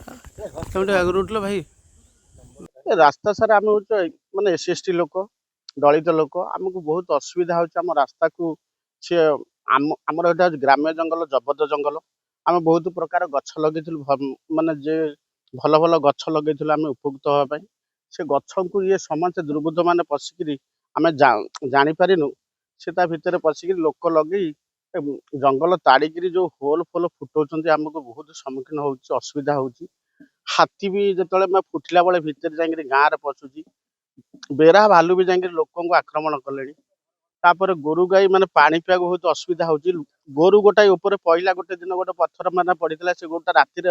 କେଉଁଠି ଆଗରୁ ଉଠିଲ ଭାଇ? ଏ ରାସ୍ତା ସାରା ଆମେ ହଉଛୁ ମାନେ SC ଲୋକ, ଦଳିତ ଲୋକ, ଆମକୁ ବହୁତ ଅସୁବିଧା ହଉଛି ଆମ ରାସ୍ତାକୁ। ସେ ଆମର ଏଇଟା ହଉଛି ଗ୍ରାମ୍ୟ ଜଙ୍ଗଲ, ଜବତ ଜଙ୍ଗଲ। ଆମେ ବହୁତ ପ୍ରକାର ଗଛ ଲଗେଇଥିଲୁ, ମାନେ ଯେ ଭଲ ଭଲ ଗଛ ଲଗେଇଥିଲୁ ଆମେ ଉପକୃତ ହେବା ପାଇଁ। ସେ ଗଛକୁ ଇଏ ସମସ୍ତେ ଦୁର୍ବୃତ୍ତ ମାନେ ପଶିକିରି ଆମେ ଜାଣିପାରିନୁ। ସେ ତା ଭିତରେ ପଶିକିରି ଲୋକ ଲଗେଇ ଜଙ୍ଗଲ ତାଡ଼ିକିରି ଯୋଉ ହୋଲ ଫୋଲ ଫୁଟଉଛନ୍ତି, ଆମକୁ ବହୁତ ସମ୍ମୁଖୀନ ହଉଛି, ଅସୁବିଧା ହଉଛି। ହାତୀ ବି ଯେତେବେଳେ ଫୁଟିଲା ବେଳେ ଭିତରେ ଯାଇକିରି ଗାଁରେ ପଶୁଛି। ବେରା ଭାଲୁ ବି ଯାଇକିରି ଲୋକଙ୍କୁ ଆକ୍ରମଣ କଲେଣି। ତାପରେ ଗୋରୁ ଗାଈ ମାନେ ପାଣି ପିଇବାକୁ ବହୁତ ଅସୁବିଧା ହଉଛି। ଗୋରୁ ଗୋଟାଏ ଉପରେ ପଇଲା, ଗୋଟେ ଦିନ ଗୋଟେ ପଥର ମାନେ ପଡିଥିଲା, ସେ ଗୋରୁଟା ରାତିରେ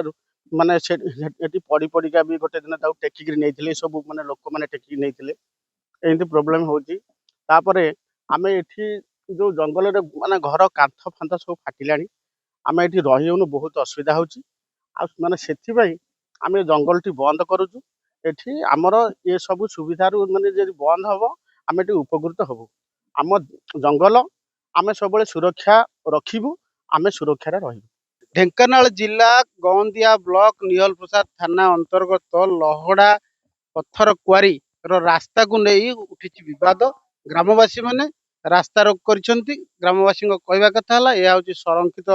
ମାନେ ସେଠି ପଡି ପଡିକା ବି ଗୋଟେ ଦିନ ତାକୁ ଟେକିକିରି ନେଇଥିଲେ। ସବୁ ମାନେ ଲୋକମାନେ ଟେକିକି ନେଇଥିଲେ। ଏମିତି ପ୍ରୋବ୍ଲେମ ହଉଛି। ତାପରେ ଆମେ ଏଠି ଯୋଉ ଜଙ୍ଗଲରେ ମାନେ ଘର କାନ୍ଥ ଫାନ୍ଥ ସବୁ ଫାଟିଲାଣି, ଆମେ ଏଠି ରହିହେଉନୁ, ବହୁତ ଅସୁବିଧା ହଉଛି। ଆଉ ମାନେ ସେଥିପାଇଁ ଆମେ ଜଙ୍ଗଲଟି ବନ୍ଦ କରୁଛୁ। ଏଠି ଆମର ଏ ସବୁ ସୁବିଧାରୁ ମାନେ ଯଦି ବନ୍ଦ ହବ, ଆମେ ଟିକେ ଉପକୃତ ହବୁ। ଆମ ଜଙ୍ଗଲ ଆମେ ସବୁବେଳେ ସୁରକ୍ଷା ରଖିବୁ, ଆମେ ସୁରକ୍ଷାରେ ରହିବୁ। ଢେଙ୍କାନାଳ ଜିଲ୍ଲା ଗଅନ୍ଦିଆ ବ୍ଲକ ନିହଲ ପ୍ରସାଦ ଥାନା ଅନ୍ତର୍ଗତ ଲହଡ଼ା ପଥର କ୍ୱାରୀର ରାସ୍ତାକୁ ନେଇ ଉଠିଛି ବିବାଦ। ଗ୍ରାମବାସୀ ମାନେ ରାସ୍ତା ରୋକ କରିଛନ୍ତି। ଗ୍ରାମବାସୀଙ୍କ କହିବା କଥା ହେଲା, ଏହା ହେଉଛି ସଂରକ୍ଷିତ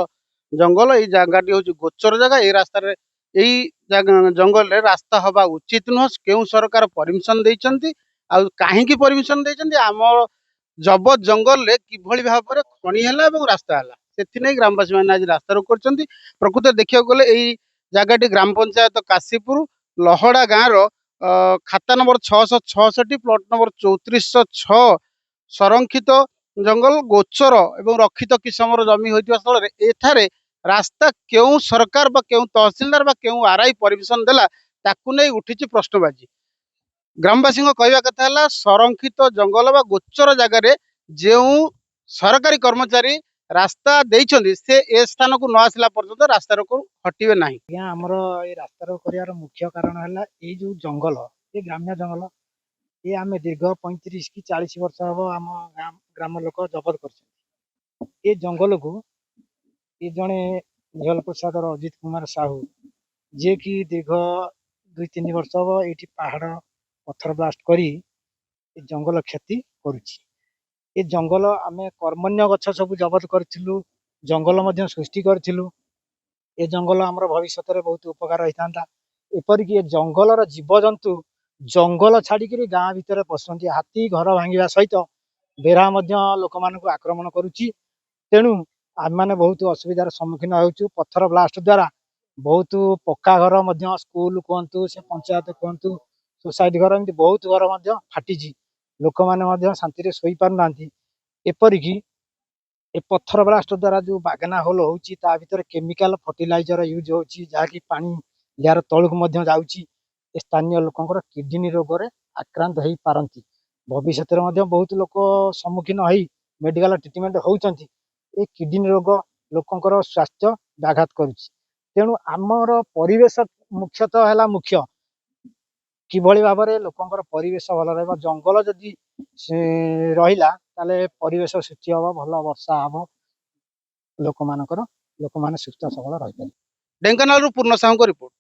ଜଙ୍ଗଲ। ଏଇ ଜାଗାଟି ହେଉଛି ଗୋଚର ଜାଗା। ଏଇ ରାସ୍ତାରେ ଏଇ ଜଙ୍ଗଲରେ ରାସ୍ତା ହବା ଉଚିତ ନୁହଁ। କେଉଁ ସରକାର ପରମିଶନ ଦେଇଛନ୍ତି, ଆଉ କାହିଁକି ପରମିଶନ ଦେଇଛନ୍ତି, ଆମ ଜବତ ଜଙ୍ଗଲରେ କିଭଳି ଭାବରେ ଖଣି ହେଲା ଏବଂ ରାସ୍ତା ହେଲା, ସେଥିନେଇ ଗ୍ରାମବାସୀ ମାନେ ଆଜି ରାସ୍ତା ରୋକ କରିଛନ୍ତି। ପ୍ରକୃତରେ ଦେଖିବାକୁ ଗଲେ ଏଇ ଜାଗାଟି ଗ୍ରାମ ପଞ୍ଚାୟତ କାଶୀପୁର ଲହଡ଼ା ଗାଁର ଖାତା ନମ୍ବର 666, ପ୍ଲଟ ନମ୍ବର 3406 ସଂରକ୍ଷିତ ଜଙ୍ଗଲ ଗୋଚର ଏବଂ ରକ୍ଷିତ କିସମର ଜମି ହୋଇଥିବା ସ୍ଥଳରେ ଏଠାରେ ରାସ୍ତା କେଉଁ ସରକାର ବା କେଉଁ ତହସିଲଦାର ବା କେଉଁ RI ପରମିଶନ ଦେଲା, ତାକୁ ନେଇ ଉଠିଛି ପ୍ରଶ୍ନବାଚୀ। ଗ୍ରାମବାସୀଙ୍କ କହିବା କଥା ହେଲା, ସଂରକ୍ଷିତ ଜଙ୍ଗଲ ବା ଗୋଚର ଜାଗାରେ ଯେଉଁ ସରକାରୀ କର୍ମଚାରୀ ରାସ୍ତା ଦେଇଛନ୍ତି, ସେ ଏ ସ୍ଥାନକୁ ନ ଆସିଲା ପର୍ଯ୍ୟନ୍ତ ରାସ୍ତା ରୋକ ହଟିବେ ନାହିଁ। ଆଜ୍ଞା, ଆମର ଏଇ ରାସ୍ତା ରୋକ କରିବାର ମୁଖ୍ୟ କାରଣ ହେଲା ଏଇ ଯୋଉ ଜଙ୍ଗଲ, ଏ ଗ୍ରାମ୍ୟ ଜଙ୍ଗଲ, ଏ ଆମେ ଦୀର୍ଘ 35 କି 40 ବର୍ଷ ହବ ଆମ ଗ୍ରାମ ଲୋକ ଜବତ କରିଛନ୍ତି। ଏ ଜଙ୍ଗଲକୁ ଏ ଜଣେ ନିହଲ ପ୍ରସାଦର ଅଜିତ କୁମାର ସାହୁ, ଯିଏକି ଦୀର୍ଘ 2-3 ବର୍ଷ ହବ ଏଇଠି ପାହାଡ଼ ପଥର ବ୍ଲାଷ୍ଟ କରି ଏ ଜଙ୍ଗଲ କ୍ଷତି କରୁଛି। ଏ ଜଙ୍ଗଲ ଆମେ କର୍ମଣ୍ୟ ଗଛ ସବୁ ଜବତ କରିଥିଲୁ, ଜଙ୍ଗଲ ମଧ୍ୟ ସୃଷ୍ଟି କରିଥିଲୁ। ଏ ଜଙ୍ଗଲ ଆମର ଭବିଷ୍ୟତରେ ବହୁତ ଉପକାର ହେଇଥାନ୍ତା। ଏପରିକି ଏ ଜଙ୍ଗଲର ଜୀବଜନ୍ତୁ ଜଙ୍ଗଲ ଛାଡ଼ିକିରି ଗାଁ ଭିତରେ ପଶନ୍ତି। ହାତୀ ଘର ଭାଙ୍ଗିବା ସହିତ ବେରା ମଧ୍ୟ ଲୋକମାନଙ୍କୁ ଆକ୍ରମଣ କରୁଛି। ତେଣୁ ଆମେମାନେ ବହୁତ ଅସୁବିଧାର ସମ୍ମୁଖୀନ ହେଉଛୁ। ପଥର ବ୍ଲାଷ୍ଟ ଦ୍ୱାରା ବହୁତ ପକ୍କା ଘର ମଧ୍ୟ, ସ୍କୁଲ କୁହନ୍ତୁ, ସେ ପଞ୍ଚାୟତ କୁହନ୍ତୁ, ସୋସାଇଟି ଘର, ଏମିତି ବହୁତ ଘର ମଧ୍ୟ ଫାଟିଛି। ଲୋକମାନେ ମଧ୍ୟ ଶାନ୍ତିରେ ଶୋଇପାରୁନାହାନ୍ତି। ଏପରିକି ଏ ପଥର ବ୍ଲାଷ୍ଟ ଦ୍ୱାରା ଯେଉଁ ବାଗେନା ହୋଲ ହେଉଛି, ତା ଭିତରେ କେମିକାଲ ଫର୍ଟିଲାଇଜର ୟୁଜ୍ ହେଉଛି, ଯାହାକି ପାଣି ଏହାର ତଳକୁ ମଧ୍ୟ ଯାଉଛି। ଏ ସ୍ଥାନୀୟ ଲୋକଙ୍କର କିଡନୀ ରୋଗରେ ଆକ୍ରାନ୍ତ ହେଇପାରନ୍ତି। ଭବିଷ୍ୟତରେ ମଧ୍ୟ ବହୁତ ଲୋକ ସମ୍ମୁଖୀନ ହେଇ ମେଡିକାଲ ଟ୍ରିଟମେଣ୍ଟ ହେଉଛନ୍ତି। ଏ କିଡନୀ ରୋଗ ଲୋକଙ୍କର ସ୍ୱାସ୍ଥ୍ୟ ବ୍ୟାଘାତ କରୁଛି। ତେଣୁ ଆମର ପରିବେଶ ମୁଖ୍ୟତଃ ହେଲା ମୁଖ୍ୟ। କିଭଳି ଭାବରେ ଲୋକଙ୍କର ପରିବେଶ ଭଲ ରହିବ, ଜଙ୍ଗଲ ଯଦି ରହିଲା ତାହେଲେ ପରିବେଶ ସୃଷ୍ଟି ହବ, ଭଲ ବର୍ଷା ହବ, ଲୋକମାନେ ସୁସ୍ଥ ସବଳ ରହିପାରିବେ। ଢେଙ୍କାନାଳରୁ ପୂର୍ଣ୍ଣ ସାହୁଙ୍କ ରିପୋର୍ଟ।